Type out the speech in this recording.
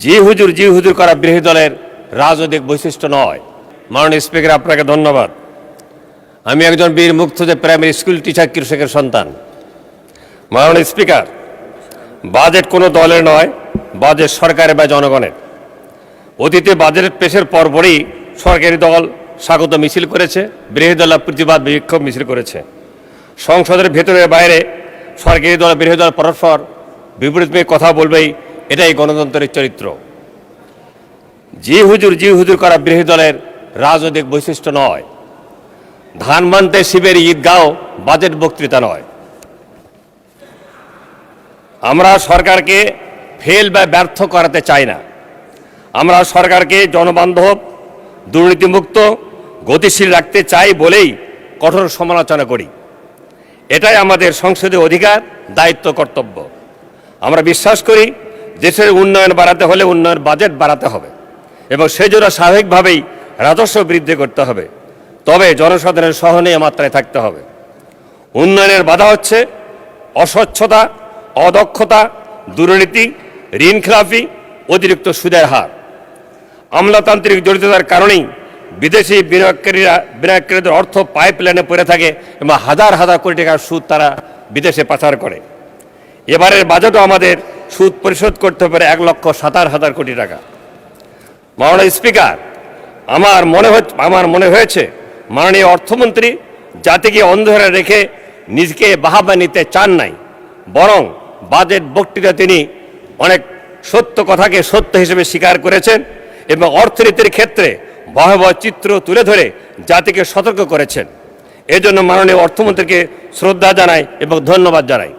জি হুজুর করা বিরোধী দলের রাজনৈতিক বৈশিষ্ট্য নয়। মাননীয় স্পিকার, আপনাকে ধন্যবাদ। আমি একজন বীর মুক্তিযোদ্ধা প্রাইমারি স্কুল টিচার কৃষকের সন্তান। মাননীয় স্পিকার, বাজেট কোনো দলের নয়, বাজেট সরকারের বা জনগণের। অতীতে বাজেট পেশের পরপরই সরকারি দল স্বাগত মিছিল করেছে, বিরোধী দল প্রতিবাদ বিক্ষোভ মিছিল করেছে। সংসদের ভেতরে বাইরে সরকারি দল বিরোধী দল পরস্পর বিপরীতমুখী কথা বলবেই, এটাই গণতন্ত্রের চরিত্র। জি হুজুর করা বিরোধী দলের রাজনৈতিক বৈশিষ্ট্য নয়। ধান মানতে শিবের ঈদগাঁও বাজেট বক্তৃতা নয়। আমরা সরকারকে ফেল বা ব্যর্থ করাতে চাই না। আমরা সরকারকে জনবান্ধব, দুর্নীতিমুক্ত, গতিশীল রাখতে চাই বলেই কঠোর সমালোচনা করি। এটাই আমাদের সংসদীয় অধিকার, দায়িত্ব, কর্তব্য। আমরা বিশ্বাস করি দেশের উন্নয়ন বাড়াতে হলে উন্নয়ন বাজেট বাড়াতে হবে এবং সেই জন্য স্বাভাবিকভাবেই রাজস্ব বৃদ্ধি করতে হবে। তবে জনসাধারণের সহনীয় মাত্রায় থাকতে হবে। উন্নয়নের বাধা হচ্ছে অস্বচ্ছতা, অদক্ষতা, দুর্নীতি, ঋণখেলাপি, অতিরিক্ত সুদের হার। আমলাতান্ত্রিক জড়িততার কারণেই বিদেশি বিনিয়োগকারীদের অর্থ পাইপলাইনে পড়ে থাকে এবং হাজার হাজার কোটি টাকার সুদ তারা বিদেশে পাচার করে। এবারের বাজেটও আমাদের সুদ পরিশোধ করতে পারে 1,70,000 কোটি টাকা। মাননীয় স্পিকার, আমার মনে হয়েছে মাননীয় অর্থমন্ত্রী জাতিকে অন্ধকারে রেখে নিজেকে বাহাবা নিতে চান নাই, বরং বাজেট বক্তৃতা তিনি অনেক সত্য কথাকে সত্য হিসেবে স্বীকার করেছেন এবং অর্থনীতির ক্ষেত্রে ভয়াবহ চিত্র তুলে ধরে জাতিকে সতর্ক করেছেন। এজন্য মাননীয় অর্থমন্ত্রীকে শ্রদ্ধা জানাই এবং ধন্যবাদ জানাই।